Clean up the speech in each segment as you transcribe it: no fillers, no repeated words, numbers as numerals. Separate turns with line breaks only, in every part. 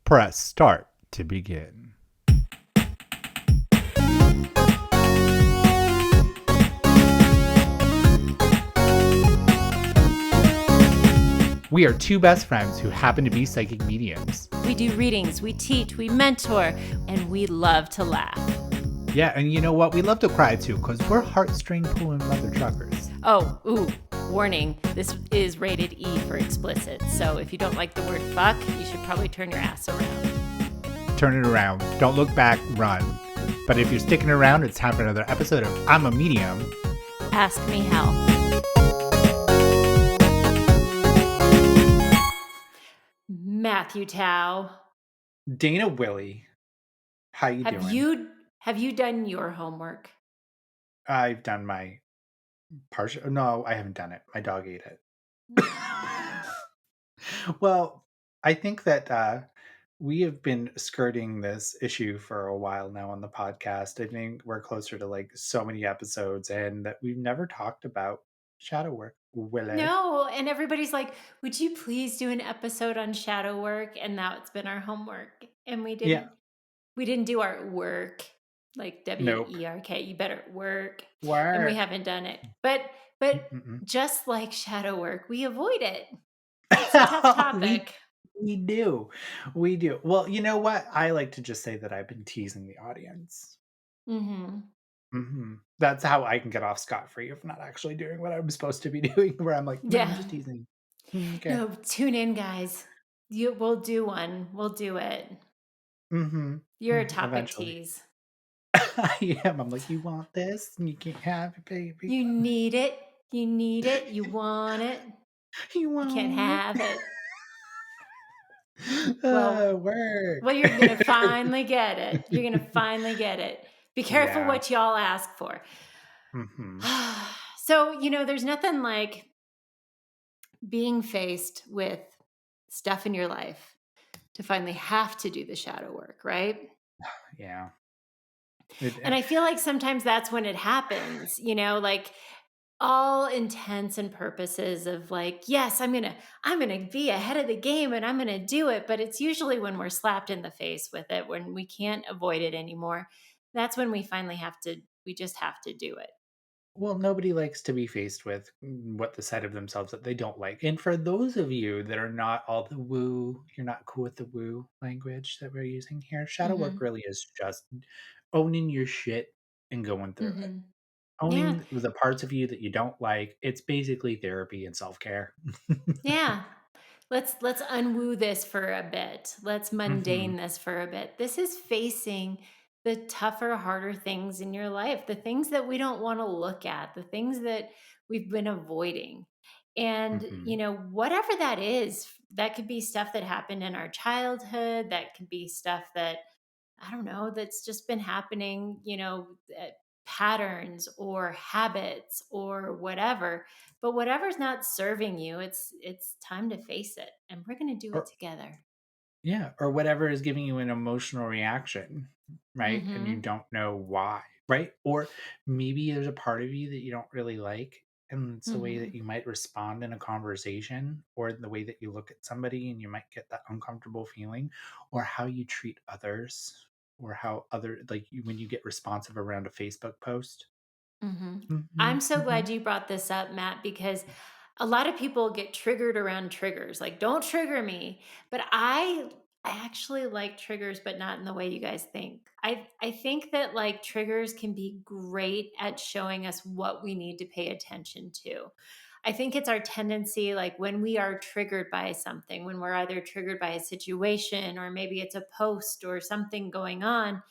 Press start to begin. We are two best friends who happen to be psychic mediums.
We do readings, we teach, we mentor, and we love to laugh.
Yeah, and you know what? We love to cry too, because we're heartstring pulling mother truckers.
Oh, warning, this is rated E for explicit, so if you don't like the word fuck, you should probably turn your ass around.
Turn it around. Don't look back, run. But if you're sticking around, it's time for another episode of I'm a Medium.
Ask me how. Matthew Tao.
Dana Willey. How you doing?
Have you done your homework?
I've done my partial. No, I haven't done it. My dog ate it. Well, I think that we have been skirting this issue for a while now on the podcast. I think we're closer to like so many episodes, and that we've never talked about shadow work. Willey.
No, and everybody's like, would you please do an episode on shadow work? And now it's been our homework. And we
Yeah.
didn't do our work, like
Nope.
W-E-R-K. You better work.
Work.
And we haven't done it. But
Mm-mm.
just like shadow work, we avoid it. It's a tough topic.
We do. We do. Well, you know what? I like to just say that I've been teasing the audience. That's how I can get off scot-free of not actually doing what I'm supposed to be doing, where I'm like, no, I'm just teasing. Okay.
No, tune in, guys. We'll do one. We'll do it. You're a topic
Eventually.
tease.
I am. I'm like, you want this? And you can't have it, baby.
You need it. You need it. You want it.
You
can't have it.
Work.
Well, you're going to finally get it. You're going to finally get it. Be careful what y'all ask for. So, there's nothing like being faced with stuff in your life to finally have to do the shadow work, right?
Yeah.
And I feel like sometimes that's when it happens, like all intents and purposes of like, yes, I'm going to be ahead of the game and I'm going to do it. But it's usually when we're slapped in the face with it, when we can't avoid it anymore. That's when we finally we just have to do it.
Well, nobody likes to be faced with what the side of themselves that they don't like. And for those of you that are not all the woo, you're not cool with the woo language that we're using here, shadow work really is just owning your shit and going through it. Owning the parts of you that you don't like. It's basically therapy and self-care.
Yeah. Let's unwoo this for a bit. Let's mundane this for a bit. This is facing the tougher, harder things in your life, the things that we don't want to look at, the things that we've been avoiding. And, whatever that is, that could be stuff that happened in our childhood. That could be stuff that, I don't know, that's just been happening, patterns or habits or whatever. But whatever's not serving you, it's time to face it, and we're going to do it together.
Yeah, or whatever is giving you an emotional reaction, right? And you don't know why, right? Or maybe there's a part of you that you don't really like, and it's the way that you might respond in a conversation, or the way that you look at somebody and you might get that uncomfortable feeling, or how you treat others, or how when you get responsive around a Facebook post.
I'm so glad you brought this up, Matt, because a lot of people get triggered around triggers. Like, don't trigger me. But I actually like triggers, but not in the way you guys think. I think that like triggers can be great at showing us what we need to pay attention to. I think it's our tendency, like when we are triggered by something, when we're either triggered by a situation or maybe it's a post or something going on,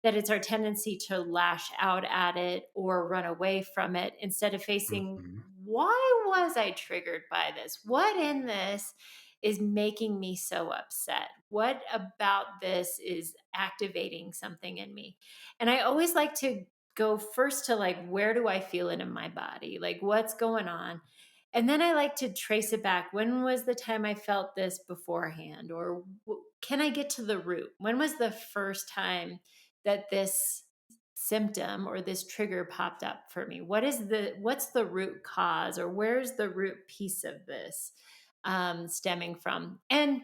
that it's our tendency to lash out at it or run away from it instead of facing, why was I triggered by this? What in this is making me so upset? What about this is activating something in me? And I always like to go first to like, where do I feel it in my body? Like, what's going on? And then I like to trace it back. When was the time I felt this beforehand? Or can I get to the root? When was the first time that this symptom or this trigger popped up for me? What's the root cause, or where's the root piece of this stemming from? And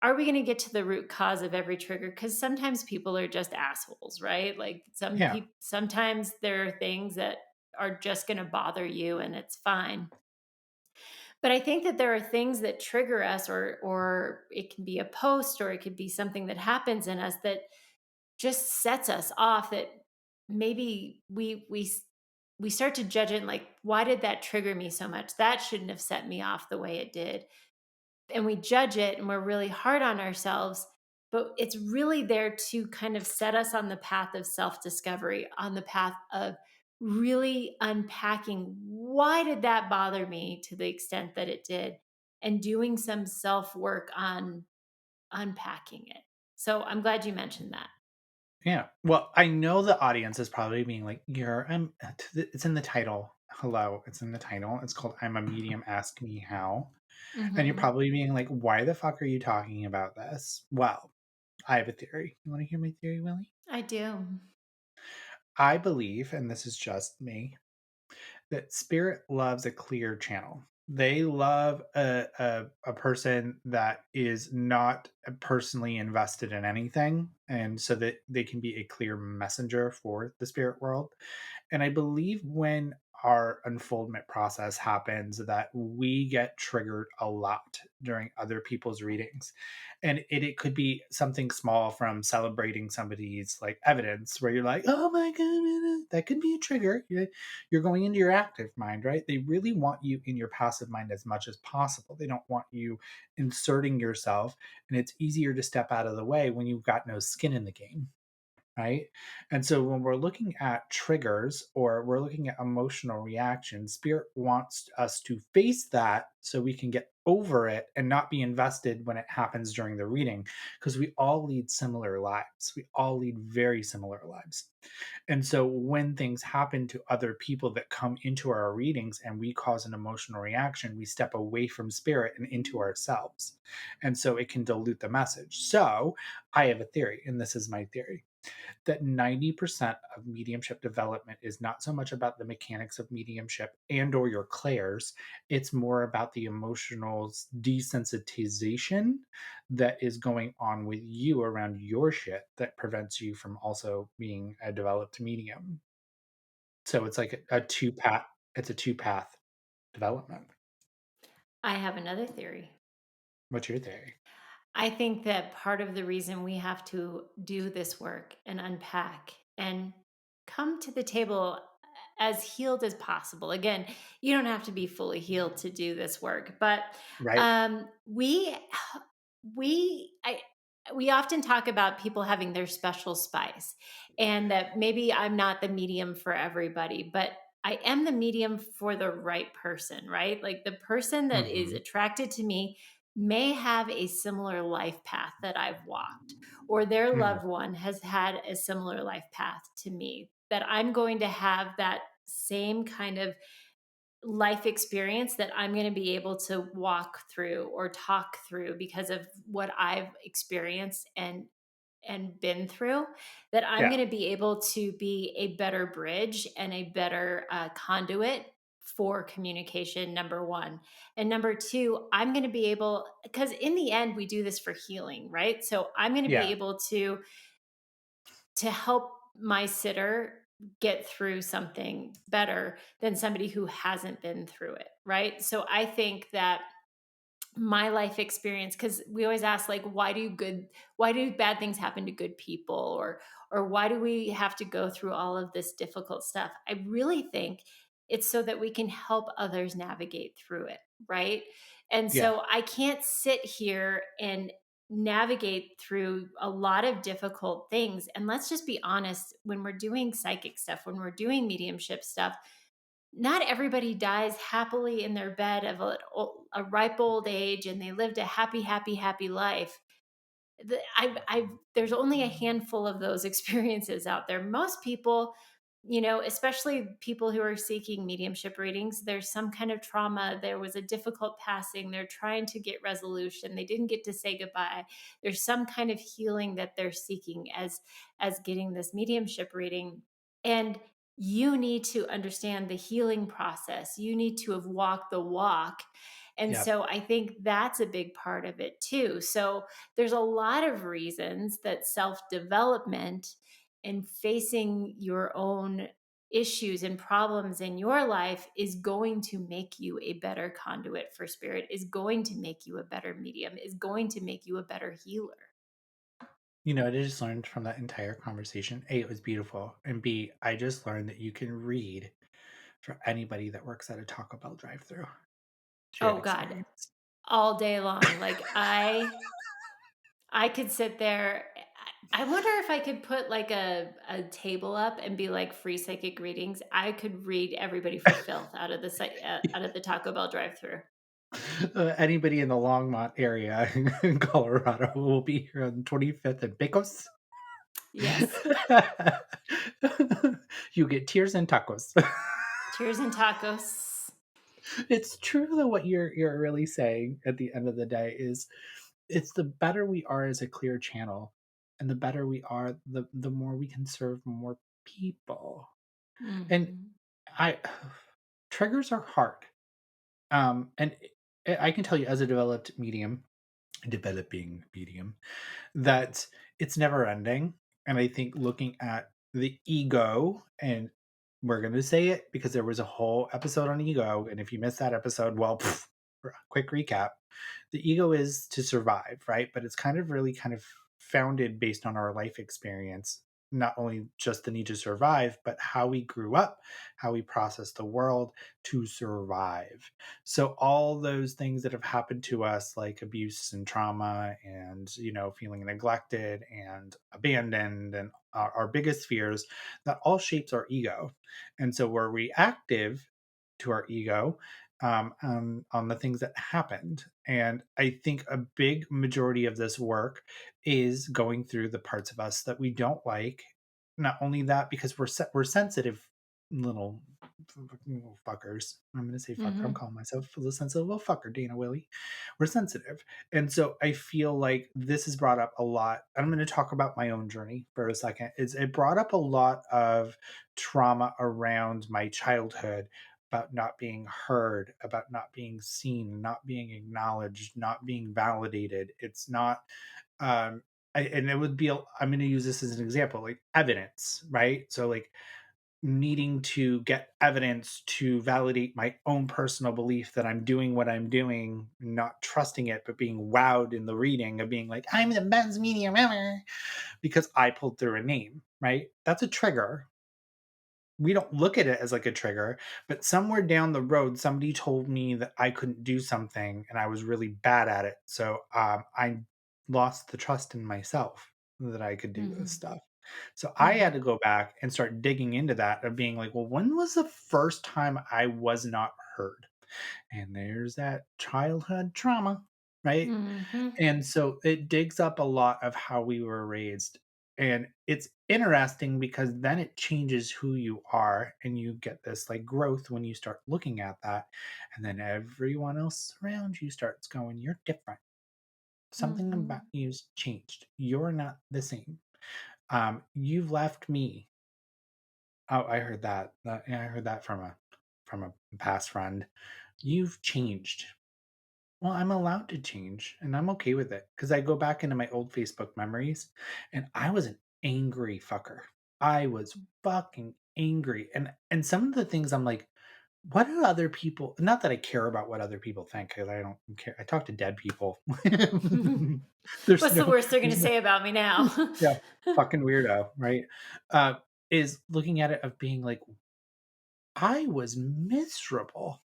are we going to get to the root cause of every trigger? Because sometimes people are just assholes, right? Like some
Yeah.
people, sometimes there are things that are just going to bother you, and it's fine. But I think that there are things that trigger us, or it can be a post, or it could be something that happens in us that just sets us off, that maybe we start to judge it, like, why did that trigger me so much? That shouldn't have set me off the way it did. And we judge it and we're really hard on ourselves, but it's really there to kind of set us on the path of self-discovery, on the path of really unpacking, why did that bother me to the extent that it did, and doing some self-work on unpacking it. So I'm glad you mentioned that.
Yeah. Well, I know the audience is probably being like, it's in the title. Hello, it's in the title. It's called I'm a Medium, Ask Me How. And you're
Mhm.
probably being like, why the fuck are you talking about this? Well, I have a theory. You want to hear my theory, Willie?
I do.
I believe, and this is just me, that spirit loves a clear channel. They love a person that is not personally invested in anything, and so that they can be a clear messenger for the spirit world. And I believe when our unfoldment process happens that we get triggered a lot during other people's readings. And it could be something small from celebrating somebody's like evidence where you're like, oh my god, that could be a trigger. You're going into your active mind, right? They really want you in your passive mind as much as possible. They don't want you inserting yourself. And it's easier to step out of the way when you've got no skin in the game, right? And so when we're looking at triggers or we're looking at emotional reactions, spirit wants us to face that so we can get over it and not be invested when it happens during the reading, because we all lead similar lives. We all lead very similar lives. And so when things happen to other people that come into our readings and we cause an emotional reaction, we step away from spirit and into ourselves. And so it can dilute the message. So I have a theory, and this is my theory, that 90% of mediumship development is not so much about the mechanics of mediumship and or your clairs. It's more about the emotional desensitization that is going on with you around your shit that prevents you from also being a developed medium. So it's like a two path, it's a two path development.
I have another theory.
What's your theory?
I think that part of the reason we have to do this work and unpack and come to the table as healed as possible. Again, you don't have to be fully healed to do this work, but
Right?
um, we we I we often talk about people having their special spice, and that maybe I'm not the medium for everybody, but I am the medium for the right person, right? Like the person that is
Hmm.
attracted to me may have a similar life path that I've walked, or their
Hmm.
loved one has had a similar life path to me, that I'm going to have that same kind of life experience that I'm going to be able to walk through or talk through because of what I've experienced and been through, that I'm
Yeah.
going to be able to be a better bridge and a better conduit for communication, number one. And number two, I'm going to be able, because in the end we do this for healing, right? So I'm going to be
Yeah.
able to help my sitter get through something better than somebody who hasn't been through it, right? So I think that my life experience, because we always ask, like, why do bad things happen to good people, or why do we have to go through all of this difficult stuff? I really think it's so that we can help others navigate through it, right? And
Yeah.
so I can't sit here and navigate through a lot of difficult things. And let's just be honest, when we're doing psychic stuff, when we're doing mediumship stuff, not everybody dies happily in their bed of a ripe old age and they lived a happy, happy, happy life. There's only a handful of those experiences out there. Most people, especially people who are seeking mediumship readings, there's some kind of trauma. There was a difficult passing. They're trying to get resolution. They didn't get to say goodbye. There's some kind of healing that they're seeking as getting this mediumship reading. And you need to understand the healing process. You need to have walked the walk And
Yep.
so I think that's a big part of it too. So there's a lot of reasons that self development and facing your own issues and problems in your life is going to make you a better conduit for spirit, is going to make you a better medium, is going to make you a better healer.
I just learned from that entire conversation, A, it was beautiful, and B, I just learned that you can read for anybody that works at a Taco Bell drive-through. Shared
Oh God,
experience.
all day long. Like I could sit there. I wonder if I could put like a table up and be like free psychic readings. I could read everybody for filth out of the out of the Taco Bell drive-through.
Anybody in the Longmont area in Colorado will be here on 25th and Pecos.
Yes.
You get tears and tacos.
Cheers and tacos.
It's true though what you're really saying at the end of the day is it's the better we are as a clear channel and the better we are the more we can serve more people. And
Mhm.
I triggers are hard. And I can tell you as a developing medium that it's never ending. And I think looking at the ego, and we're going to say it because there was a whole episode on ego. And if you missed that episode, well, quick recap, the ego is to survive, right? But it's kind of founded based on our life experience, not only just the need to survive, but how we grew up, how we process the world to survive. So all those things that have happened to us, like abuse and trauma and, feeling neglected and abandoned and our biggest fears, that all shapes our ego. And so we're reactive to our ego on the things that happened. And I think a big majority of this work is going through the parts of us that we don't like. Not only that, because we're sensitive little fuckers. I'm going to say fucker. I'm
Mhm.
calling myself a sensitive little fucker, Dana Willie. We're sensitive. And so I feel like this has brought up a lot. I'm going to talk about my own journey for a second. It brought up a lot of trauma around my childhood about not being heard, about not being seen, not being acknowledged, not being validated. It's not, and it would be, I'm going to use this as an example, like evidence, right? So, like, needing to get evidence to validate my own personal belief that I'm doing what I'm doing, not trusting it, but being wowed in the reading of being like, I'm the best medium ever because I pulled through a name, right? That's a trigger. We don't look at it as like a trigger, but somewhere down the road, somebody told me that I couldn't do something and I was really bad at it. So I lost the trust in myself that I could do this
Mhm.
stuff. So I had to
Mhm.
go back and start digging into that of being like, well, when was the first time I was not heard? And there's that childhood trauma, right?
Mhm.
And so it digs up a lot of how we were raised. And it's interesting because then it changes who you are and you get this like growth when you start looking at that. And then everyone else around you starts going, you're different. Something about
Mhm.
you's changed. You're not the same. You've left me. Oh, I heard that. Yeah, I heard that from a past friend. You've changed. Well, I'm allowed to change, and I'm okay with it because I go back into my old Facebook memories, and I was an angry fucker. I was fucking angry, and some of the things I'm like, what do other people? Not that I care about what other people think, because I don't care. I talk to dead people. there's
What's the
no,
worst they're gonna
there's no,
say about me now?
yeah, fucking weirdo, right? Uh, is looking at it of being like, I was miserable.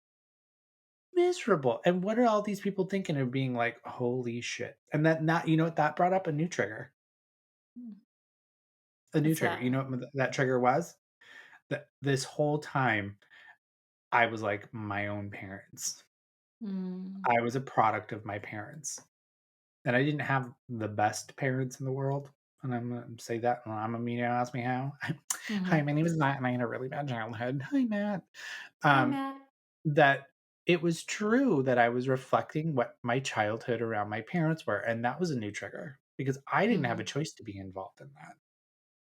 And what are all these people thinking of being like, holy shit? And that not, what that brought up a new trigger. A new
What's
trigger. You
that?
know what that trigger was? That this whole time I was like my own parents.
Mm.
I was a product of my parents. And I didn't have the best parents in the world. And I'm gonna say that. And I'm a mean ask me how. Hi, my
Mhm.
name is Matt, and I had a really bad childhood. Hi, Matt.
Hi,
Um,
Matt.
that it was true that I was reflecting what my childhood around my parents were, and that was a new trigger because I didn't have a
Mhm.
choice to be involved in that.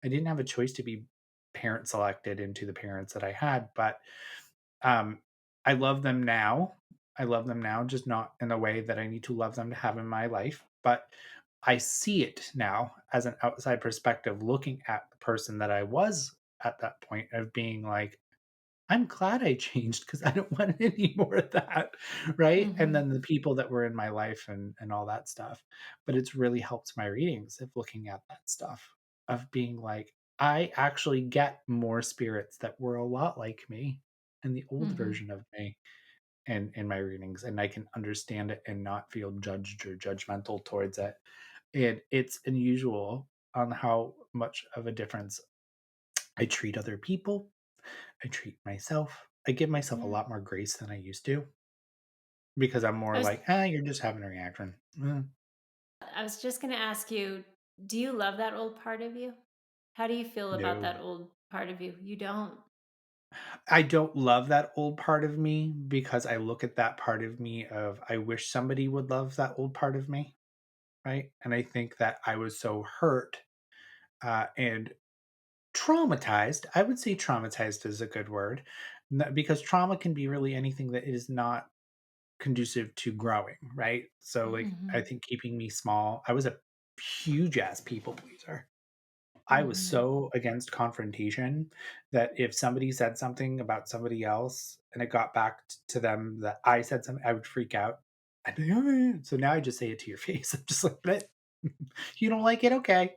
I didn't have a choice to be parent selected into the parents that I had, but um, I love them now. I love them now, just not in the way that I need to love them to have in my life. But I see it now as an outside perspective looking at the person that I was at that point of being like, I'm glad I changed because I don't want any more of that, right? And
Mhm.
then the people that were in my life and all that stuff. But it's really helped my readings of looking at that stuff, of being like, I actually get more spirits that were a lot like me and the old
Mhm.
version of me in my readings, and I can understand it and not feel judged or judgmental towards it. And it's unusual on how much of a difference I treat other people, I treat myself. I give myself a
Yeah.
lot more grace than I used to because I'm more
I was
like, "Ah, you're just having a reaction."
I was just gonna ask you, do you love that old part of you? How do you feel about
No.
that old part of you? You don't.
I don't love that old part of me because I look at that part of me of, I wish somebody would love that old part of me, right? And I think that I was so hurt, and traumatized. I would say traumatized is a good word, because trauma can be really anything that is not conducive to growing, right? So, like, I
Mhm.
think keeping me small, I was a huge ass people pleaser. I was
Mhm.
so against confrontation that if somebody said something about somebody else and it got back to them that I said something, I would freak out. I'd be, "Oh." So now I just say it to your face. I'm just like, "But you don't like it? Okay."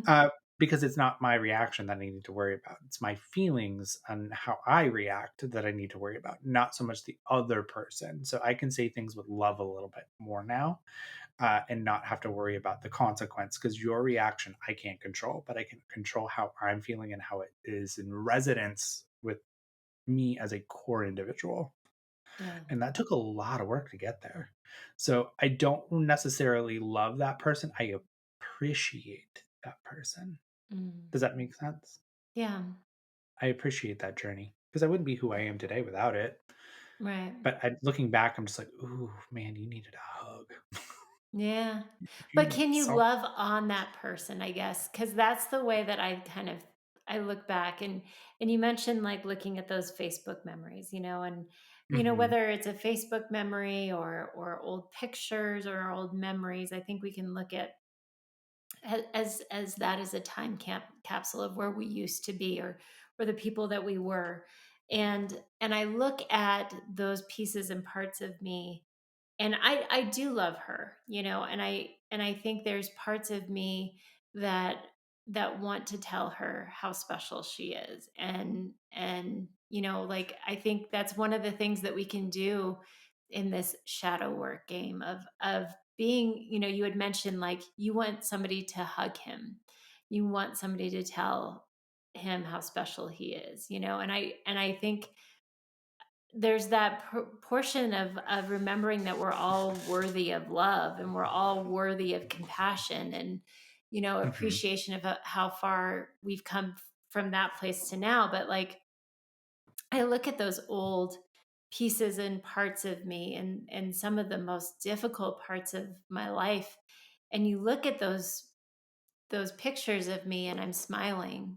Uh, because it's not my reaction that I need to worry about. It's my feelings and how I react that I need to worry about, not so much the other person. So I can say things with love a little bit more now, and not have to worry about the consequence, because your reaction I can't control, but I can control how I'm feeling and how it is in resonance with me as a core individual.
Yeah.
And that took a lot of work to get there. So I don't necessarily love that person. I appreciate that person.
Mm.
Does that make sense?
Yeah.
I appreciate that journey because I wouldn't be who I am today without it.
Right.
But looking back, I'm just like, ooh, man, you needed a hug.
Yeah.
You
But
need
can you
some.
love on that person, I guess? Because that's the way that I look back, and you mentioned, like, looking at those Facebook memories, and,
Hmm.
whether it's a Facebook memory or old pictures or old memories, I think we can look at as that as a time capsule of where we used to be, or the people that we were. And I look at those pieces and parts of me, and I do love her, and I think there's parts of me that want to tell her how special she is. And like, I think that's one of the things that we can do in this shadow work game of being, you had mentioned, like, you want somebody to hug him, you want somebody to tell him how special he is, and I think there's that portion of remembering that we're all worthy of love, and we're all worthy of compassion, and
Hmm.
appreciation of how far we've come from that place to now. But, like, I look at those old pieces and parts of me, and some of the most difficult parts of my life, and you look at those pictures of me, and I'm smiling,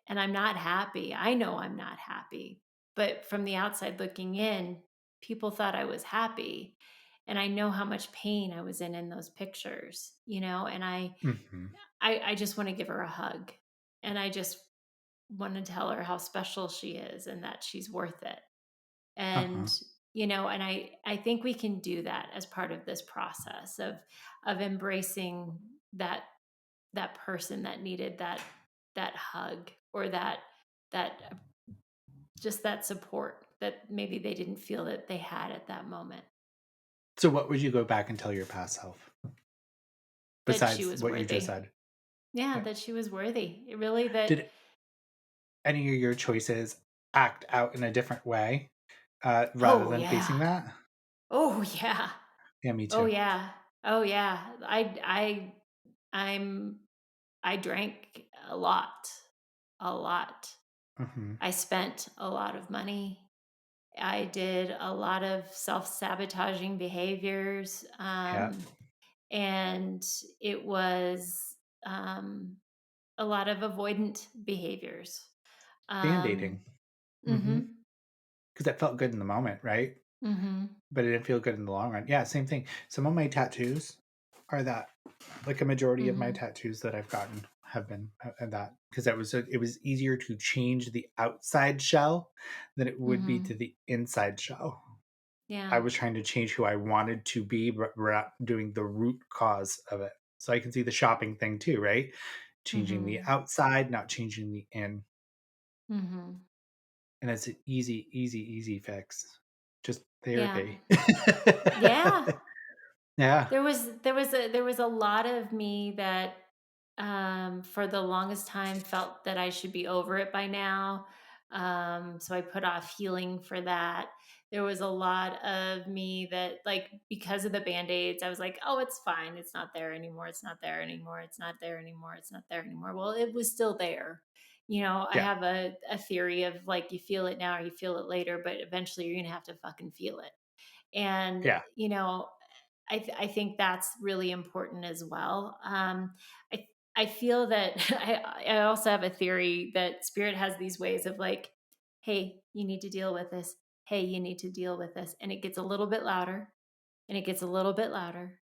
and I'm not happy. I know I'm not happy. But from the outside looking in, people thought I was happy. And I know how much pain I was in those pictures, and
Hmm.
I just want to give her a hug. And I just want to tell her how special she is and that she's worth it.
Uh-huh.
And I think we can do that as part of this process of embracing that person that needed that hug, or that just that support that maybe they didn't feel that they had at that moment.
So what would you go back and tell your past self
That she
besides
was
what you just
worthy.
said?
Yeah,
Yeah.
that she was worthy. It really that.
Did any of your choices act out in a different way, rather
Oh,
than facing
yeah.
that?
Oh, yeah.
Yeah, me
Oh,
too.
yeah. Oh, yeah. I'm I drank a lot. A lot.
Hmm.
I spent a lot of money. I did a lot of self-sabotaging behaviors,
Yeah.
and it was, a lot of avoidant behaviors.
Band-aiding.
Um
Mhm.
mhm.
'Cause that felt good in the moment, right?
Mhm.
but it didn't feel good in the long run. Yeah, same thing. Some of my tattoos are that. Like a majority of my
Mhm.
tattoos that I've gotten have been that because it was easier to change the outside shell than it would be to
Mhm.
the inside shell. I
Yeah.
was trying to change who I wanted to be, but we're not doing the root cause of it. So I can see the shopping thing too, right? Changing the
Mhm.
outside, not changing the in.
Mhm.
And it's an easy, easy, easy fix. Just
Yeah.
therapy.
Yeah.
Yeah.
There was a lot of me that, for the longest time felt that I should be over it by now. So I put off healing for that. There was a lot of me that, like, because of the band-aids, I was like, "Oh, it's fine. It's not there anymore. It's not there anymore. It's not there anymore. It's not there anymore." Well, it was still there. I
Yeah.
have a theory of, like, you feel it now or you feel it later, but eventually you're gonna have to fucking feel it. And,
Yeah.
I think that's really important as well. I feel that I also have a theory that spirit has these ways of, like, "Hey, you need to deal with this. Hey, you need to deal with this," and it gets a little bit louder, and it gets a little bit louder,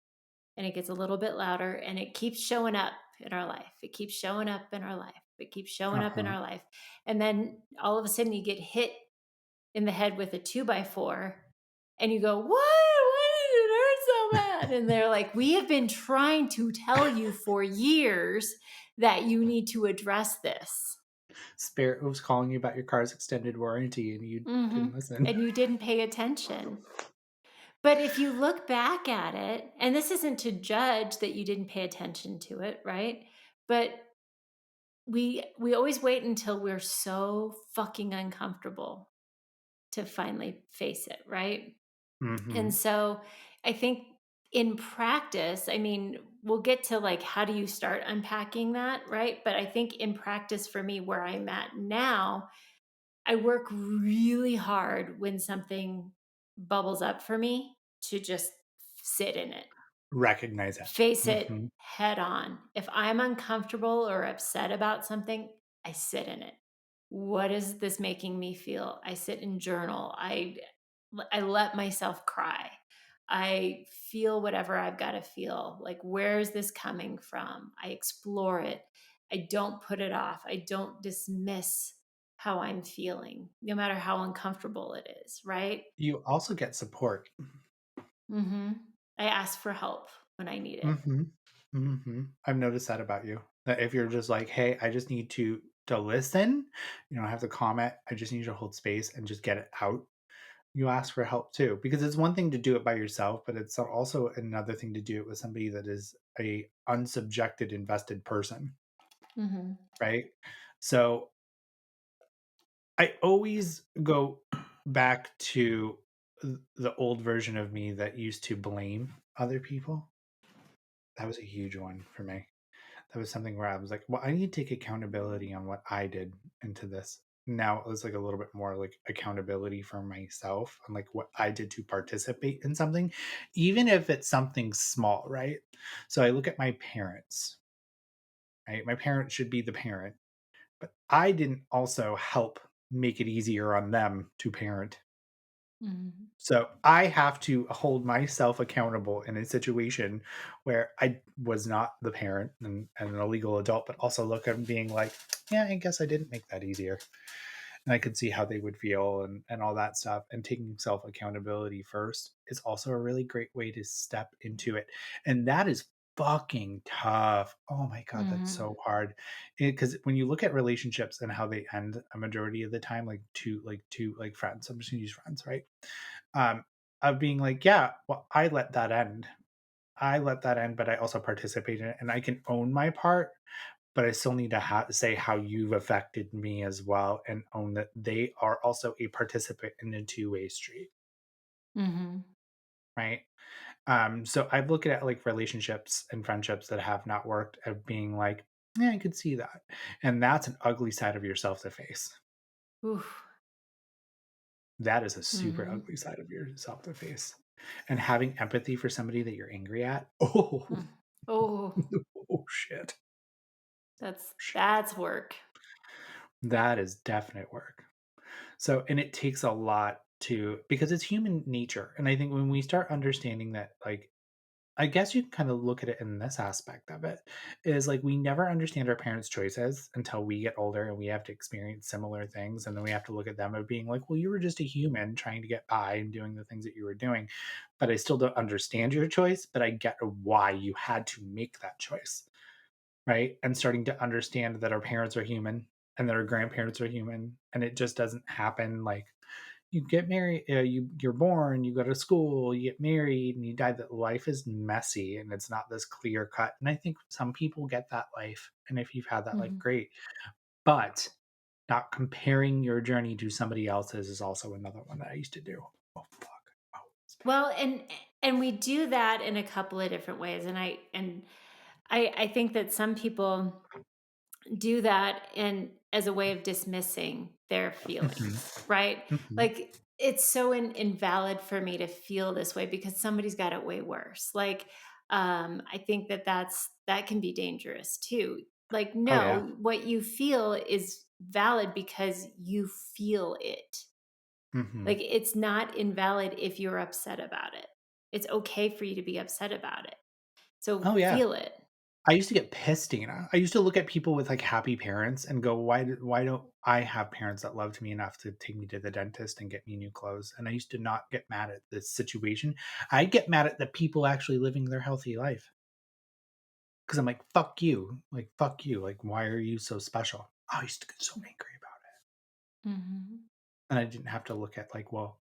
and it gets a little bit louder, and it keeps showing up in our life. It keeps showing up in our life. It keeps showing up in
Uh-huh.
our life, and then all of a sudden you get hit in the head with a 2 by 4 and you go, "What? Why did it hurt so bad?" And they're like, "We have been trying to tell you for years that you need to address this."
Spirit was calling you about your car's extended warranty and you didn't
Mhm.
listen.
And you didn't pay attention. But if you look back at it, and this isn't to judge that you didn't pay attention to it, right? But we always wait until we're so fucking uncomfortable to finally face it, right? And
Mhm.
so I think in practice, I mean, we'll get to, like, how do you start unpacking that, right? But I think in practice for me, where I'm at now, I work really hard when something bubbles up for me to just sit in it.
Recognize it.
Face it
Mhm.
head on. If I'm uncomfortable or upset about something, I sit in it. What is this making me feel? I sit and journal. I let myself cry. I feel whatever I've got to feel. Like, where is this coming from? I explore it. I don't put it off. I don't dismiss how I'm feeling, no matter how uncomfortable it is, right?
You also get support.
I ask for help when I need it.
Mhm. Mhm. I've noticed that about you. That if you're just like, "Hey, I just need to listen, you don't have to comment. I just need you to hold space and just get it out." You ask for help too, because it's one thing to do it by yourself, but it's also another thing to do it with somebody that is a unsubjected, invested person,
Mhm.
right? So I always go back to the old version of me that used to blame other people. That was a huge one for me. That was something where I was like, well, I need to take accountability on what I did into this. Now it was like a little bit more like accountability for myself and like what I did to participate in something, even if it's something small, right? So I look at my parents, right? My parents should be the parent, but I didn't also help make it easier on them to parent.
Mhm.
So I have to hold myself accountable in a situation where I was not the parent and an illegal adult, but also look at being like, yeah, I guess I didn't make that easier. And I could see how they would feel and all that stuff. And taking self accountability first is also a really great way to step into it. And that is fucking tough. Oh my God, that's
Mhm.
so hard. Because when you look at relationships and how they end a majority of the time, like two friends, I'm just gonna use friends, right? um, of being like, yeah, well, I let that end. I let that end, but I also participate in it, and I can own my part. But I still need to say how you've affected me as well, and own that they are also a participant in a two-way street,
Mhm.
right? So I look at like relationships and friendships that have not worked of being like, yeah, I could see that, and that's an ugly side of yourself to face.
Oof.
That is a super
Mhm.
ugly side of yourself to face. And having empathy for somebody that you're angry at, oh,
Mm. Oh,
oh shit. Shit.
that's work.
That is definite work. So, and it takes a lot. to, because it's human nature. And I think when we start understanding that, like, I guess you can kind of look at it in this aspect of it is like we never understand our parents' choices until we get older and we have to experience similar things. And then we have to look at them of being like, well, you were just a human trying to get by and doing the things that you were doing. But I still don't understand your choice, but I get why you had to make that choice. Right? And starting to understand that our parents are human and that our grandparents are human. And it just doesn't happen like you get married, you're born, you go to school, you get married, and you die. That life is messy and it's not this clear cut. And I think some people get that life, and if you've had that life,
Mhm.
great. But not comparing your journey to somebody else's is also another one that I used to do. Oh fuck! Oh, it's
Well, and we do that in a couple of different ways, and I think that some people do that in as a way of dismissing their
bad. Hmm.
feelings, right?
Hmm.
Like it's so invalid for me to feel this way because somebody's got it way worse. Like I think that that can be dangerous too. Like
Oh yeah.
no, what you feel is valid because you feel it.
Hmm.
Like it's not invalid if you're upset about it. It's okay for you to be upset about it. So
Oh yeah.
feel it.
I used to get pissed, Dana. I used to look at people with, like, happy parents and go, why don't I have parents that loved me enough to take me to the dentist and get me new clothes?" And I used to not get mad at this situation. I get mad at the people actually living their healthy life because 'cause I'm like, "Fuck you." Like, "Fuck you." Like, "Why are you so special?" I used to get so angry about it,
Mhm.
and I didn't have to look at, like, well,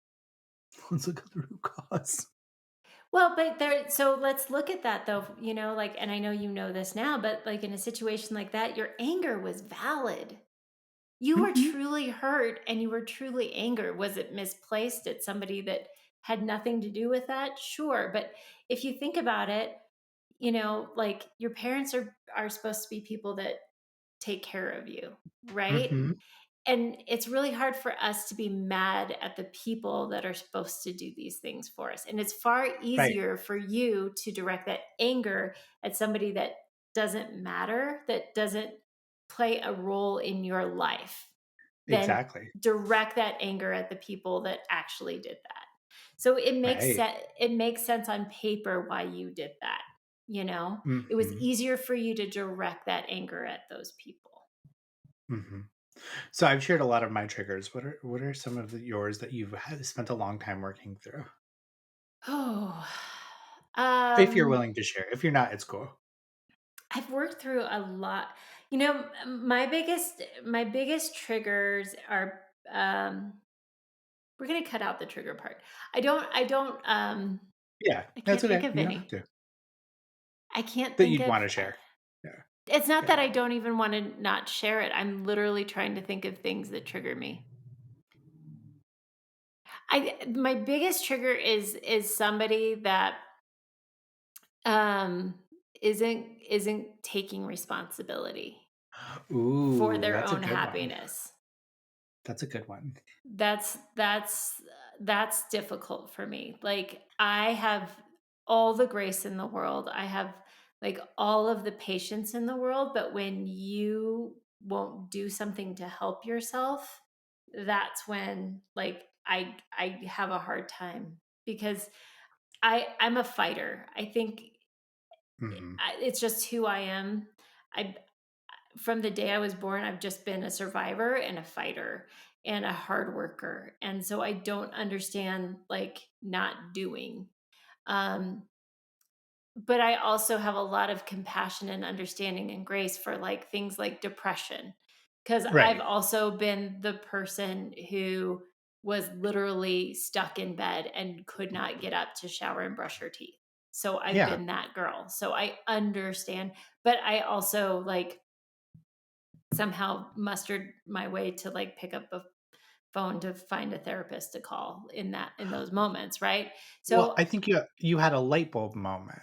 let's look at the root cause.
Well, but there so let's look at that though, like and I know you know this now, but like in a situation like that, your anger was valid. You were
Mhm,
truly hurt and you were truly angry. Was it misplaced at somebody that had nothing to do with that? Sure, but if you think about it, like your parents are supposed to be people that take care of you, right?
mhm.
And it's really hard for us to be mad at the people that are supposed to do these things for us. And it's far
Right,
easier for you to direct that anger at somebody that doesn't matter, that doesn't play a role in your life, than
exactly.
direct that anger at the people that actually did that. So
Right.
it makes sense on paper why you did that, you know? It was
Mhm,
easier for you to direct that anger at those people.
mhm. So I've shared a lot of my triggers. What are some of yours that you've spent a long time working through?
Oh,
If you're
um,
willing to share. If you're not, it's cool.
I've worked through a lot. My biggest triggers are we're gonna cut out the trigger part.
Yeah,
I
that's
can't think
okay.
of
You don't have
any.
to.
I can't
That
think
you'd
of
wanna share. Yeah,
it's not
yeah.
that I don't even want to not share it. I'm literally trying to think of things that trigger me. I My biggest trigger is somebody that um isn't taking responsibility for
Ooh,
their
that's a
own
good one.
happiness.
That's a good one.
That's that's that's difficult for me. Like I have all the grace in the world. I have like all of the patience in the world, but when you won't do something to help yourself, that's when like I have a hard time because I'm a fighter. I think
Mhm.
it's just who I am. I From the day I was born, I've just been a survivor and a fighter and a hard worker. And so I don't understand like not doing. Um, but I also have a lot of compassion and understanding and grace for like things like depression. Cause I've
Right.
also been the person who was literally stuck in bed and could not get up to shower and brush her teeth. So I've
Yeah.
been that girl. So I understand, but I also like somehow mustered my way to like pick up a phone to find a therapist to call in those moments, right?
Well,
So
I think you had a light bulb moment.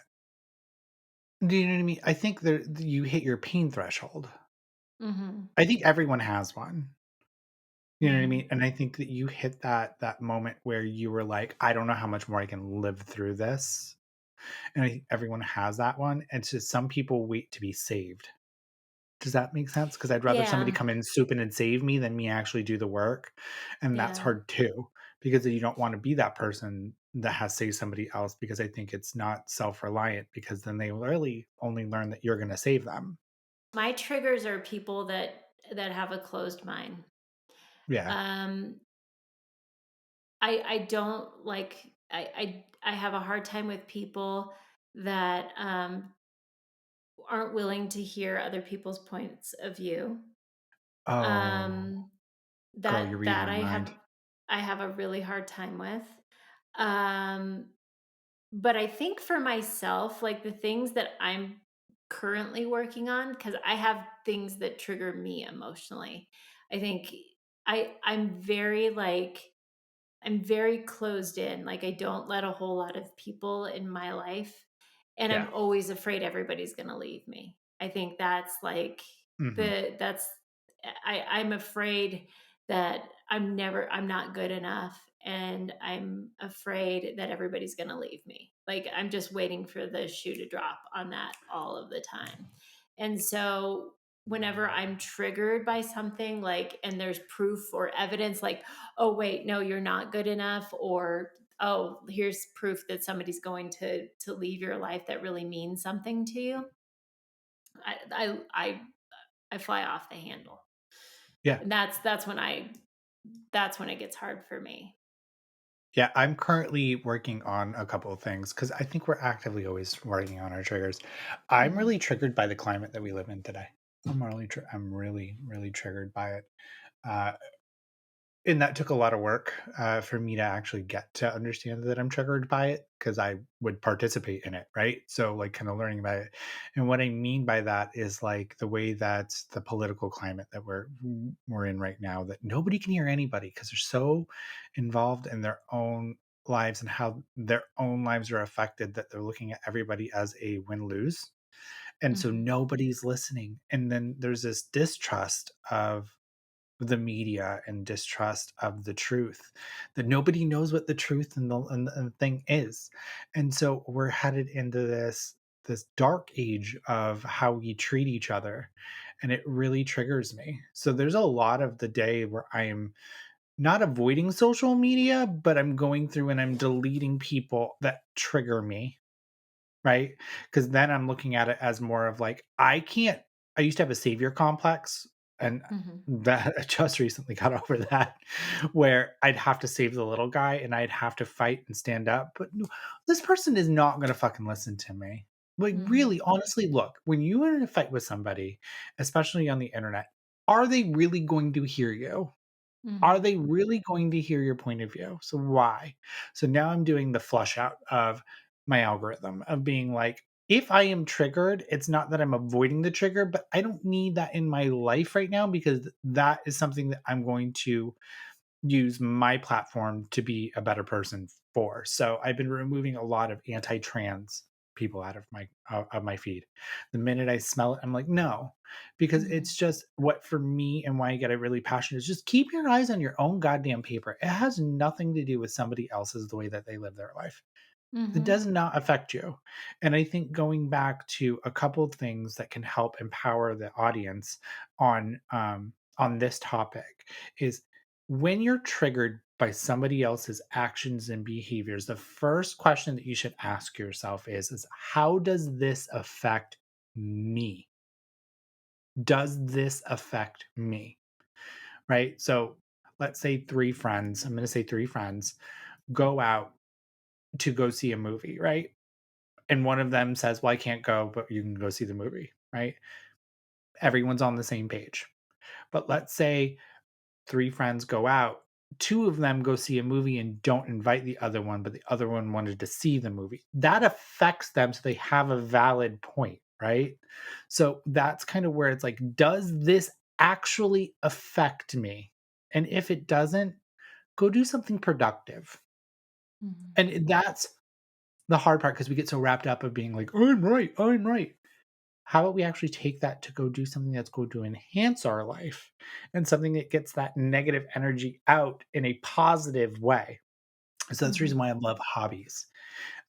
Do you know what I mean? I think there you hit your pain threshold.
mhm,
I think everyone has one. You know what I mean?
mhm.
And I think that you hit that moment where you were like, "I don't know how much more I can live through this." And I think everyone has that one. It's just some people wait to be saved. Does that make sense? Because 'Cause I'd rather somebody
Yeah.
come in, swoop in, and save me than me actually do the work, and that's
Yeah.
hard too, because you don't wanna be that person that has saved somebody else because I think it's not self-reliant because then they really only learn that you're gonna save them.
My triggers are people that have a closed mind.
Yeah.
Um, I don't like I have a hard time with people that, aren't willing to hear other people's points of view.
Oh,
Um,
girl, you're reading
that
my mind.
I have a really hard time with. Um, but I think for myself, like the things that I'm currently working on, because I have things that trigger me emotionally. I think I'm very like I'm very closed in, like, I don't let a whole lot of people in my life, and I'm
Yeah.
always afraid everybody's gonna leave me. I think that's, like,
Mhm.
that's I'm afraid that I'm not good enough, and I'm afraid that everybody's gonna leave me. Like, I'm just waiting for the shoe to drop on that all of the time. And so, whenever I'm triggered by something, like, and there's proof or evidence, like, oh wait, no, you're not good enough, or oh, here's proof that somebody's going to leave your life that really means something to you. I fly off the handle.
Yeah.
And that's when it gets hard for me.
Yeah, I'm currently working on a couple of things because I think we're actively always working on our triggers. I'm
Mhm.
really triggered by the climate that we live in today. I'm really, really triggered by it. Uh, and that took a lot of work for me to actually get to understand that I'm triggered by it because I would participate in it, right? So, like, kind of learning about it. And what I mean by that is like the way that the political climate that we're in right now, that nobody can hear anybody because they're so involved in their own lives and how their own lives are affected that they're looking at everybody as a win lose. And so
Mhm.
nobody's listening. And then there's this distrust of the media and distrust of the truth, that nobody knows what the truth and the thing is. And so we're headed into this dark age of how we treat each other, and it really triggers me. So there's a lot of the day where I am not avoiding social media, but I'm going through and I'm deleting people that trigger me. Right? Because then I'm looking at it as more of like, I used to have a savior complex, and
Mhm.
that I just recently got over that, where I'd have to save the little guy and I'd have to fight and stand up. But no, this person is not gonna fucking listen to me. Like,
Mhm.
really, honestly, look, when you are in a fight with somebody, especially on the internet, are they really going to hear you? Are
Mhm.
they really going to hear your point of view? So why? So now I'm doing the flush out of my algorithm of being like, if I am triggered, it's not that I'm avoiding the trigger, but I don't need that in my life right now because that is something that I'm going to use my platform to be a better person for. So I've been removing a lot of anti-trans people out of my feed. The minute I smell it, I'm like, no, because
Mhm.
it's just what for me and why I get really passionate is just keep your eyes on your own goddamn paper. It has nothing to do with somebody else's the way that they live their life. It
Mhm.
does not affect you. And I think going back to a couple of things that can help empower the audience on this topic is when you're triggered by somebody else's actions and behaviors, the first question that you should ask yourself is how does this affect me? Does this affect me? Right? So let's say three friends, I'm going to say three friends go out to go see a movie, right? And one of them says, "Well, I can't go, but you can go see the movie," right? Everyone's on the same page. But let's say 3 friends go out, 2 of them go see a movie and don't invite the other one, but the other one wanted to see the movie. That affects them, so they have a valid point, right? So that's kind of where it's like, does this actually affect me? And if it doesn't, go do something productive.
Mhm.
And that's the hard part because we get so wrapped up of being like, "I'm right, I'm right." How about we actually take that to go do something that's going to enhance our life and something that gets that negative energy out in a positive way? So that's the reason
Mhm.
why I love hobbies.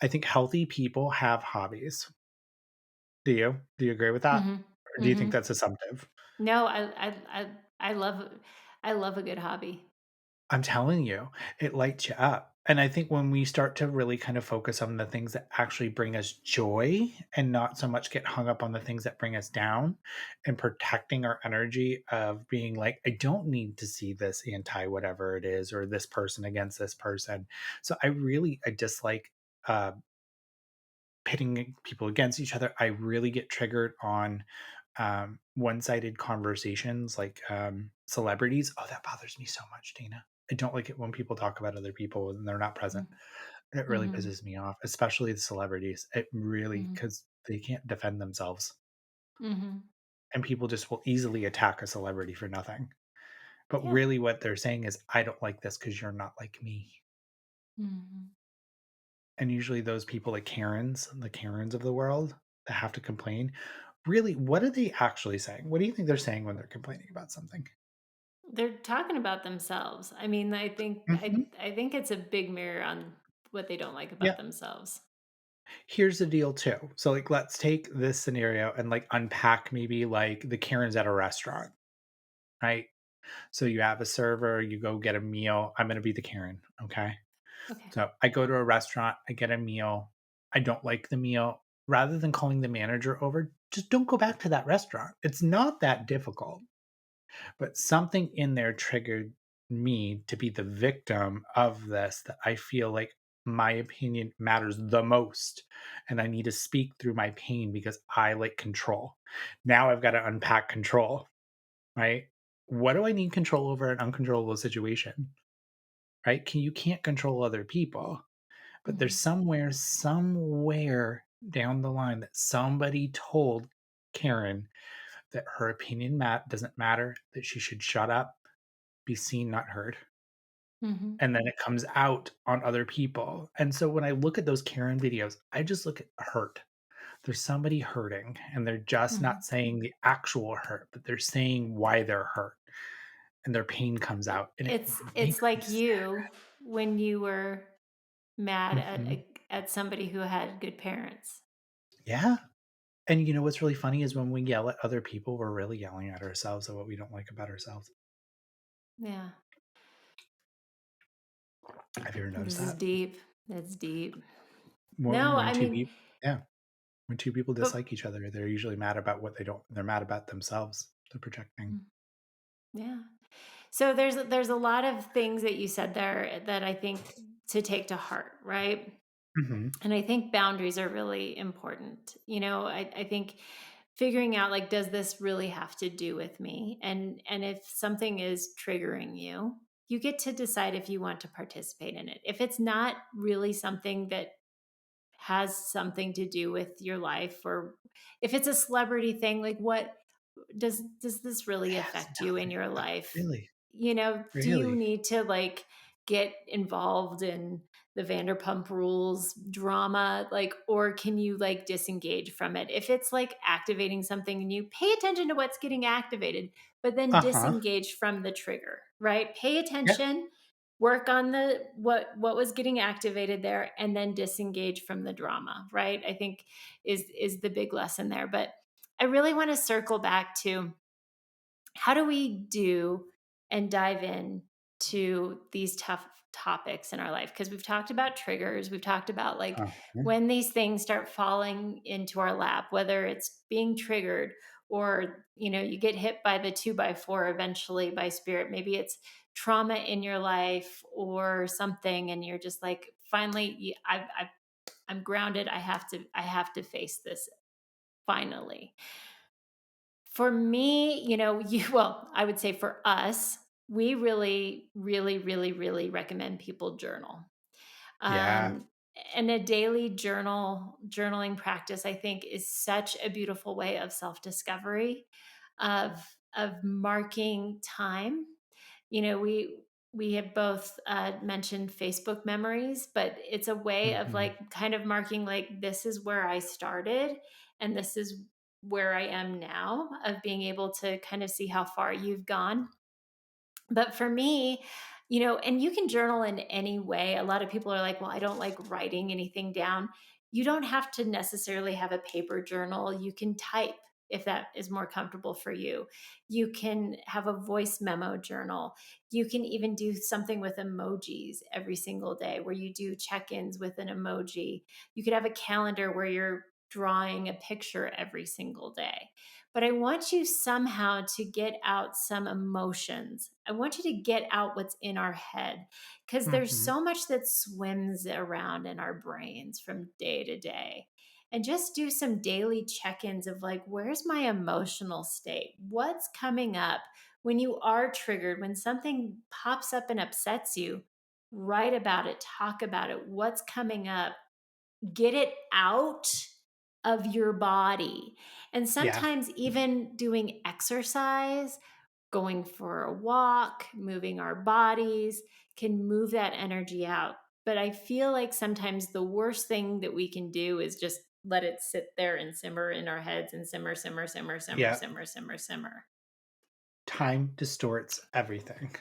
I think healthy people have hobbies. Do you? Do you agree with that?
Mhm.
Or do you think
Mhm.
that's assumptive?
No, I love I love a good hobby.
I'm telling you, it lights you up. And I think when we start to really kind of focus on the things that actually bring us joy and not so much get hung up on the things that bring us down and protecting our energy of being like, I don't need to see this anti whatever it is or this person against this person. So I dislike pitting people against each other. I really get triggered on one-sided conversations like celebrities. Oh, that bothers me so much, Tina. I don't like it when people talk about other people and they're not present.
Mm.
It really
Mhm.
pisses me off, especially the celebrities. It really,
Mhm.
because they can't defend themselves.
Mhm.
And people just will easily attack a celebrity for nothing. But
Yeah.
really, what they're saying is, I don't like this because you're not like me.
Mhm.
And usually, those people, like the Karens of the world that have to complain, really, what are they actually saying? What do you think they're saying when they're complaining about something?
They're talking about themselves. I mean,
Mhm.
I think it's a big mirror on what they don't like
Yeah.
about themselves.
Here's the deal too. So, like, let's take this scenario and, like, unpack maybe, like, the Karens at a restaurant, right? So you have a server, you go get a meal. I'm gonna be the Karen, okay?
Okay.
So I go to a restaurant, I get a meal. I don't like the meal. Rather than calling the manager over, just don't go back to that restaurant. It's not that difficult. But something in there triggered me to be the victim of this, that I feel like my opinion matters the most and I need to speak through my pain because I like control. Now I've got to unpack control, right? What do I need control over an uncontrollable situation? Right? You can't control other people, but there's
Mhm.
somewhere down the line that somebody told Karen that her opinion doesn't matter, that she should shut up, be seen, not heard.
Mhm.
And then it comes out on other people. And so when I look at those Karen videos, I just look at hurt. There's somebody hurting, and they're just not
Mhm.
saying the actual hurt, but they're saying why they're hurt, and their pain comes out, and it
It's
makes me
like
sad.
you when you were mad
Mhm.
at somebody who had good parents.
Yeah. And you know what's really funny is when we yell at other people, we're really yelling at ourselves at what we don't like about ourselves.
Yeah.
Have you ever noticed
This is
that?
deep. It's deep.
When
No,
when
I
2
mean,
people yeah, when 2 people
but
dislike each other, they're usually mad about what they don't they're mad about themselves. They're projecting.
mm, yeah. So there's a lot of things that you said there that I think to take to heart, right?
Mhm.
And I think boundaries are really important. I think figuring out, like, does this really have to do with me? And if something is triggering you, you get to decide if you want to participate in it. If it's not really something that has something to do with your life, or if it's a celebrity thing, like, what does this really
It has
affect you in
nothing
your life?
really,
Do you
really.
need to, like, get involved in the Vanderpump Rules drama, like, or can you, like, disengage from it? If it's, like, activating something, and you pay attention to what's getting activated, but then
Uh-huh.
disengage from the trigger, right? Pay
Yeah.
attention, work on the what was getting activated there, and then disengage from the drama, right? I think is the big lesson there. But I really want to circle back to, how do we do and dive in to these tough topics in our life? Because we've talked about triggers, we've talked about, like,
Uh-huh.
when these things start falling into our lap, whether it's being triggered, or you get hit by the 2x4 eventually by spirit. Maybe it's trauma in your life or something, and you're just like, finally, I'm grounded. I have to face this finally. For me, well, I would say for us, we really, really, really, really recommend people journal.
Yeah.
Um, and a daily journaling practice, I think, is such a beautiful way of self-discovery, of marking time. We have both mentioned Facebook memories, but it's a way of,
Mhm.
like, kind of marking, like, this is where I started and this is where I am now, of being able to kind of see how far you've gone. But for me, and you can journal in any way. A lot of people are like, well, I don't like writing anything down. You don't have to necessarily have a paper journal. You can type if that is more comfortable for you. You can have a voice memo journal. You can even do something with emojis every single day where you do check ins with an emoji. You could have a calendar where you're drawing a picture every single day. But I want you somehow to get out some emotions. I want you to get out what's in our head because there's
Mhm.
so much that swims around in our brains from day to day. And just do some daily check ins of like, where's my emotional state? What's coming up when you are triggered, when something pops up and upsets you? Write about it, talk about it. What's coming up? Get it out of your body. And
Yeah.
sometimes even doing exercise, going for a walk, moving our bodies can move that energy out. But I feel like sometimes the worst thing that we can do is just let it sit there and simmer in our heads and simmer, simmer, simmer, simmer,
Yeah.
simmer, simmer, simmer.
Time distorts everything.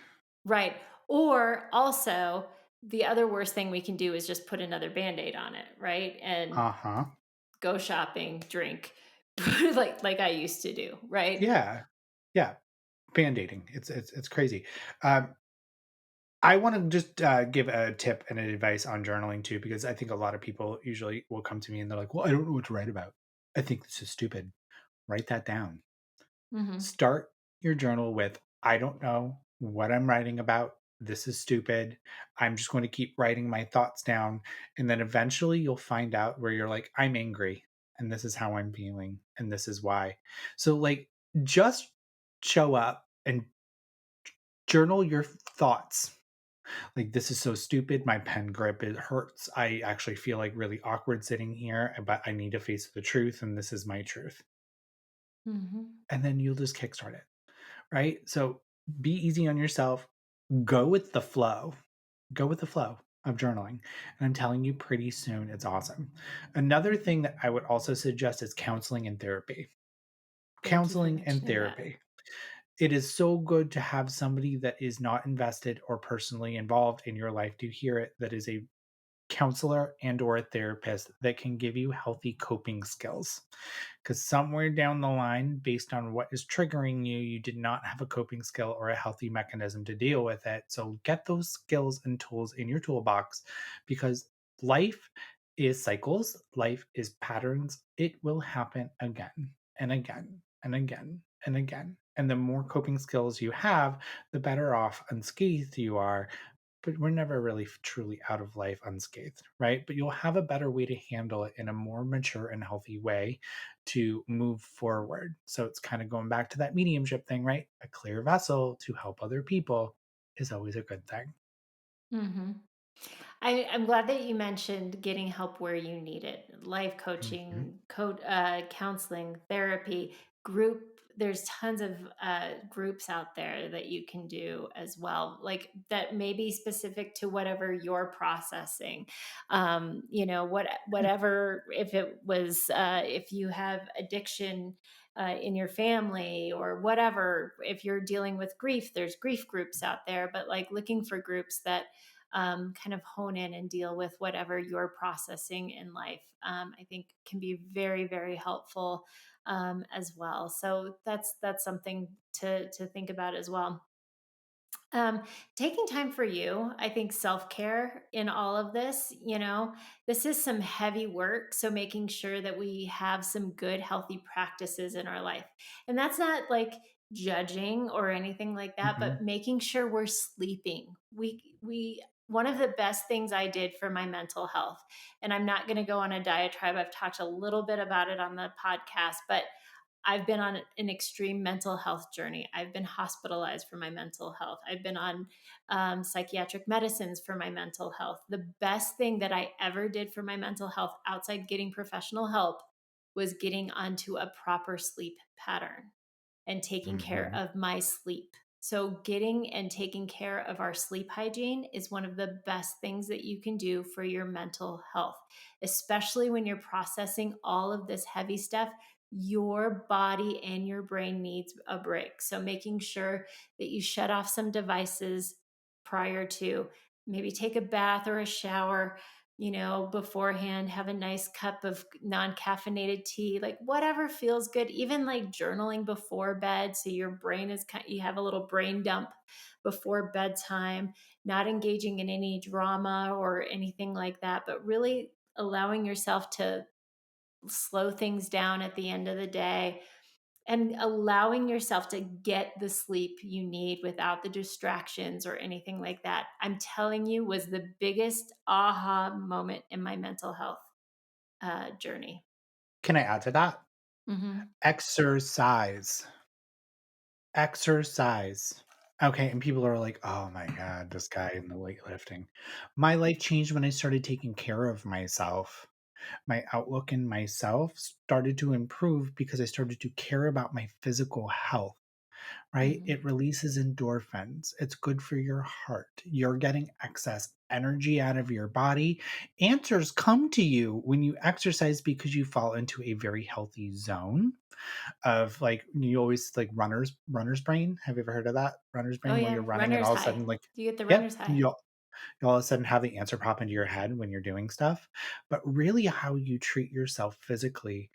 Right. Or also, the other worst thing we can do is just put another band aid on it, right? And
Uh-huh.
go shopping, drink, like I used to do, right?
Yeah. Yeah. Band-aiding. It's crazy. Um, I wanna just, give a tip and an advice on journaling too, because I think a lot of people usually will come to me and they're like, "Well, I don't know what to write about. I think this is stupid." Write that down.
Mhm.
Start your journal with, "I don't know what I'm writing about. This is stupid. I'm just going to keep writing my thoughts down." And then eventually you'll find out where you're like, "I'm angry, and this is how I'm feeling, and this is why." So, like, just show up and journal your thoughts. Like, "This is so stupid. My pen grip, it hurts. I actually feel, like, really awkward sitting here, but I need to face the truth, and this is my truth."
Mhm.
And then you'll just kickstart it. Right? So be easy on yourself. Go with the flow. Go with the flow of journaling. And I'm telling you, pretty soon it's awesome. Another thing that I would also suggest is counseling and therapy.
Thank you for
Counseling and
mentioning that.
therapy. It is so good to have somebody that is not invested or personally involved in your life to hear it, that is a counselor and or a therapist that can give you healthy coping skills, because somewhere down the line, based on what is triggering you, you did not have a coping skill or a healthy mechanism to deal with it. So get those skills and tools in your toolbox, because life is cycles, life is patterns. It will happen again and again and again and again, and the more coping skills you have, the better off unscathed you are. But we're never really truly out of life unscathed, right? But you'll have a better way to handle it in a more mature and healthy way to move forward. So it's kind of going back to that mediumship thing, right? A clear vessel to help other people is always a good thing.
Mhm. I'm glad that you mentioned getting help where you need it. Life
Mhm.
coaching, counseling, therapy, group. There's tons of groups out there that you can do as well, like that may be specific to whatever you're processing. Whatever. If it was, if you have addiction in your family or whatever, if you're dealing with grief, there's grief groups out there. But like looking for groups that kind of hone in and deal with whatever you're processing in life, I think can be very, very helpful as well. So that's something to think about as well. Taking time for you, I think self care in all of this, this is some heavy work. So making sure that we have some good, healthy practices in our life. And that's not like judging or anything like that, but
Mhm.
making sure we're sleeping. One of the best things I did for my mental health, and I'm not going to go on a diatribe. I've talked a little bit about it on the podcast, but I've been on an extreme mental health journey. I've been hospitalized for my mental health. I've been on psychiatric medicines for my mental health. The best thing that I ever did for my mental health outside getting professional help was getting onto a proper sleep pattern and taking care
Mhm.
of my sleep. So, getting and taking care of our sleep hygiene is one of the best things that you can do for your mental health, especially when you're processing all of this heavy stuff. Your body and your brain needs a break. So, making sure that you shut off some devices prior to, maybe take a bath or a shower, beforehand, have a nice cup of non-caffeinated tea, like whatever feels good, even like journaling before bed. So your brain is kind, you have a little brain dump before bedtime, not engaging in any drama or anything like that, but really allowing yourself to slow things down at the end of the day and allowing yourself to get the sleep you need without the distractions or anything like that, I'm telling you, was the biggest aha moment in my mental health journey.
Can I add to that?
Hmm.
Exercise. Exercise. Okay, and people are like, "Oh my god, this guy in the weightlifting." My life changed when I started taking care of myself. My outlook in myself started to improve because I started to care about my physical health, right?
Hmm.
It releases endorphins. It's good for your heart. You're getting excess energy out of your body. Answers come to you when you exercise because you fall into a very healthy zone of like you always like runner's brain. Have you ever heard of that? Runner's
Oh
brain where you're
yeah,
running and
runner's
all of a
high.
sudden like
You get the
yep,
runner's high.
you all of a sudden have the answer pop into your head when you're doing stuff. But really how you treat yourself physically,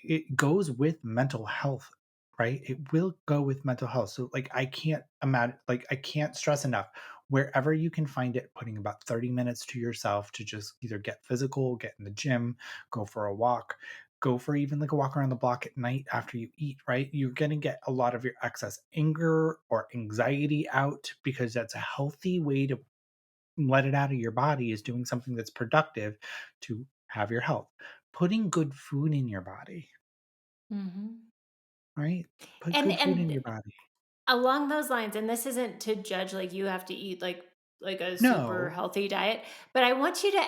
it goes with mental health, right? It will go with mental health. So like I can't imagine like I can't stress enough wherever you can find it, putting about 30 minutes to yourself to just either get physical, get in the gym, go for a walk, go for even like a walk around the block at night after you eat, right? You're going to get a lot of your excess anger or anxiety out because that's a healthy way to let it out of your body is doing something that's productive to have your health. Putting good food in your body,
Hmm.
right? Put
and
good food in
and
your body.
along those lines, and this isn't to judge, like, you have to eat, like, a super
No.
healthy diet, but I want you to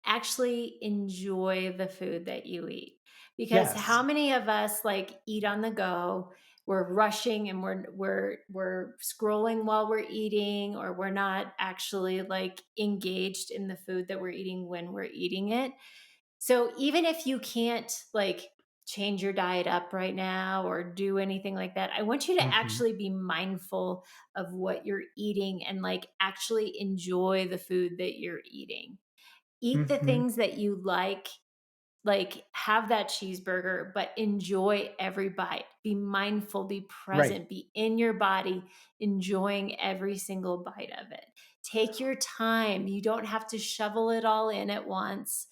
actually enjoy the food that you eat, because
Yes.
how many of us, like, eat on the go, we're rushing and we're scrolling while we're eating, or we're not actually, like, engaged in the food that we're eating when we're eating it. So even if you can't like change your diet up right now or do anything like that, I want you to
Mhm.
actually be mindful of what you're eating and like actually enjoy the food that you're eating. Eat the
Mhm.
things that you like have that cheeseburger, but enjoy every bite. Be mindful, be
Right.
present, be in your body, enjoying every single bite of it. Take your time. You don't have to shovel it all in at once.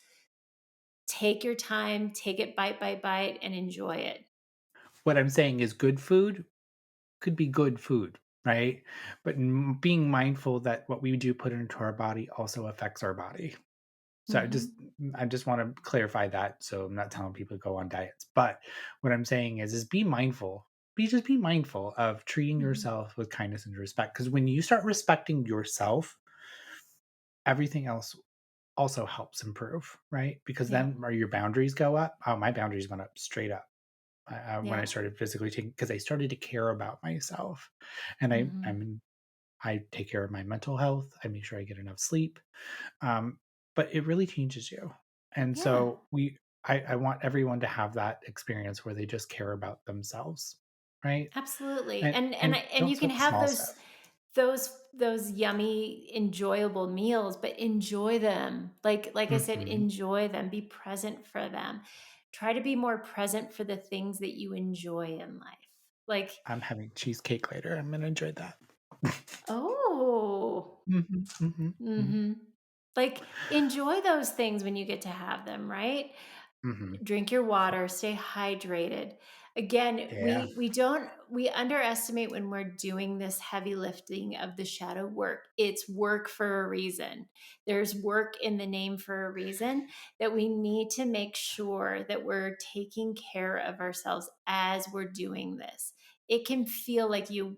Take your time, take it bite by bite, and enjoy it.
What I'm saying is good food could be good food, right? But being mindful that what we do put into our body also affects our body. So
Mhm,
I just want to clarify that. So I'm not telling people to go on diets, but what I'm saying is be mindful. Be mindful of treating
mhm.
yourself with kindness and respect. Because when you start respecting yourself, everything else also helps improve, right? Because
Yeah,
then your boundaries go up. Oh, my boundaries went up straight up when I
yeah.
started physically taking because I started to care about myself, and
Mhm.
I take care of my mental health. I make sure I get enough sleep. But it really changes you. And
Yeah,
so I want everyone to have that experience where they just care about themselves, right?
absolutely.
And
And
don't
you can
sweat the
have
small stuff.
those yummy, enjoyable meals, but enjoy them. Like I said,
Mhm.
enjoy them, be present for them. Try to be more present for the things that you enjoy in life. Like,
I'm having cheesecake later. I'm gonna enjoy that.
oh,
Mhm, mhm, mhm,
mhm. Like, enjoy those things when you get to have them, right?
mhm.
Drink your water, stay hydrated. Again,
Yeah,
we underestimate when we're doing this heavy lifting of the shadow work. It's work for a reason. There's work in the name for a reason, that we need to make sure that we're taking care of ourselves as we're doing this. It can feel like you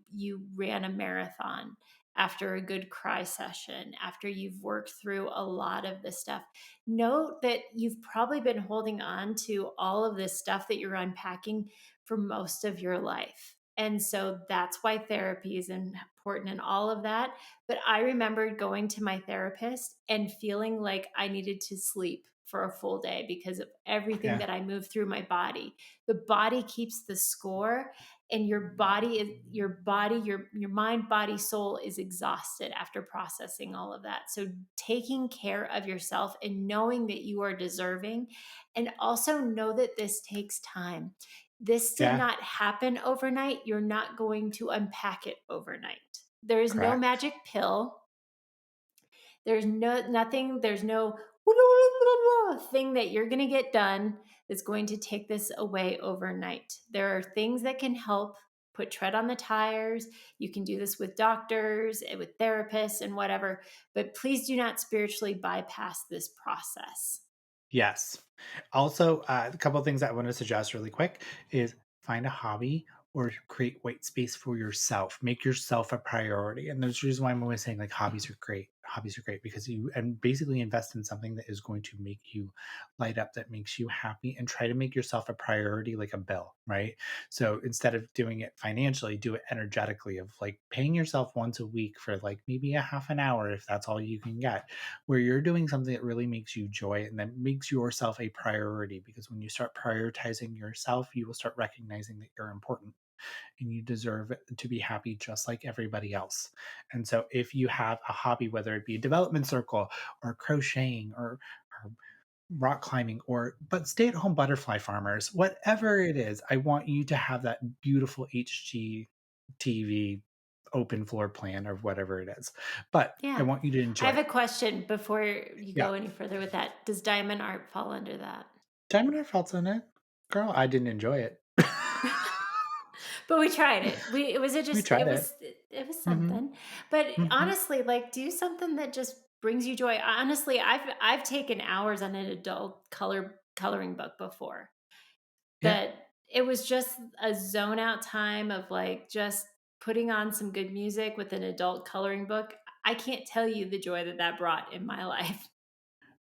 ran a marathon after a good cry session, after you've worked through a lot of the stuff. Note that you've probably been holding on to all of this stuff that you're unpacking for most of your life. And so that's why therapy is important and all of that. But I remembered going to my therapist and feeling like I needed to sleep for a full day because of everything
yeah.
that I moved through my body. The body keeps the score. and your mind, body, soul is exhausted after processing all of that. So taking care of yourself and knowing that you are deserving, and also know that this takes time. This did
Yeah,
not happen overnight. You're not going to unpack it overnight. There is no
correct.
magic pill. There's no thing that you're going to get done that's going to take this away overnight. There are things that can help put tread on the tires. You can do this with doctors and with therapists and whatever, but please do not spiritually bypass this process.
Yes. Also, a couple of things that I want to suggest really quick is find a hobby or create white space for yourself. Make yourself a priority. And there's the reason why I'm always saying like hobbies are great. Hobbies are great because you and basically invest in something that is going to make you light up, that makes you happy, and try to make yourself a priority like a bill, right? So instead of doing it financially, do it energetically of like paying yourself once a week for like maybe a half an hour if that's all you can get, where you're doing something that really makes you joy and that makes yourself a priority. Because when you start prioritizing yourself, you will start recognizing that you're important and you deserve to be happy just like everybody else. And so, if you have a hobby, whether it be a development circle or crocheting or rock climbing or but stay at home butterfly farmers, whatever it is, I want you to have that beautiful HGTV open floor plan or whatever it is. But I
Yeah.
want you to
I
enjoy
have
it.
a question before you
Yeah.
go any further with that. Does diamond art fall under that?
Diamond Are Felt's in it. Girl, I didn't enjoy it.
But we tried it. It was a
We
just
tried it.
it was
Mhm,
something. But
mhm.
honestly, like do something that just brings you joy. Honestly, I've taken hours on an adult coloring book before.
Yeah.
But it was just a zone out time of like just putting on some good music with an adult coloring book. I can't tell you the joy that that brought in my life.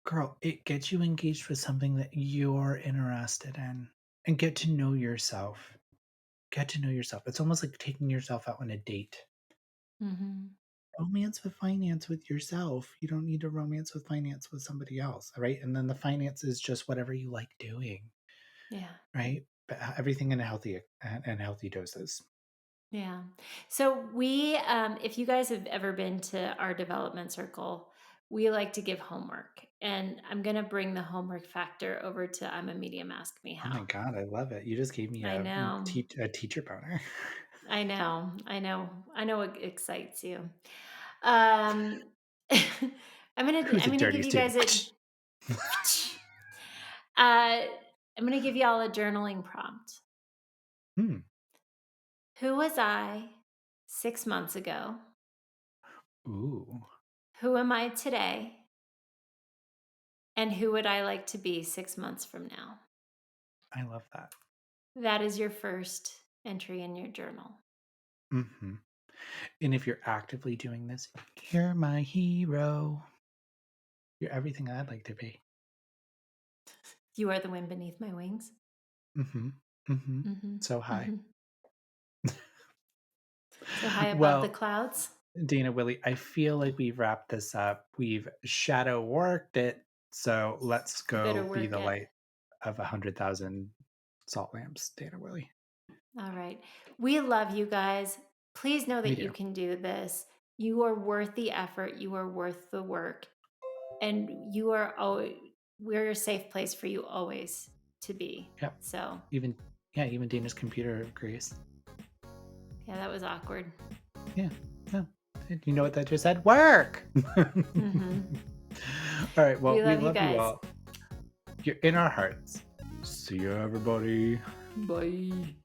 Girl, it gets you engaged with something that you're interested in and get to know yourself. Get to know yourself. It's almost like taking yourself out on a date.
Mhm.
Romance with finance with yourself. You don't need to romance with finance with somebody else, right? And then the finance is just whatever you like doing,
Yeah.
right? But everything in a healthy and healthy doses.
Yeah. So if you guys have ever been to our development circle, we like to give homework. And I'm going to bring the homework factor over to I'm a medium, ask me
Oh my
how.
god, I love it. You just gave me
I
a
know.
a teacher boner.
I know. I know. I know it excites you. Um
Who's
I'm
a
going to
dirty
give you
student?
guys a I'm going to give y'all a journaling prompt.
Hmm.
Who was I 6 months ago?
Ooh,
Who am I today? And who would I like to be 6 months from now?
I love that.
That is your first entry in your journal.
Mhm. And if you're actively doing this, you're my hero. You're everything I'd like to be.
You are the wind beneath my wings.
Mhm. Mhm.
Mhm.
So high.
Mhm. So high above the
Well,
clouds.
Dana Willie, I feel like we've wrapped this up. We've shadow worked it. So let's
You better
go be
work
the
it.
light of 100,000 salt lamps, Dana Willie.
All right. We love you guys. Please know
We
that you
do.
can do this. You are worth the effort. You are worth the work. And you are always, we're a safe place for you always to be.
Yep.
So,
Even yeah, even Dana's computer agrees.
yeah, that was awkward.
Yeah. No. You know what that just said? Work. All
Mhm.
right. Well,
We
we
love you
love you
guys.
all. You're in our hearts. See you, everybody.
Bye.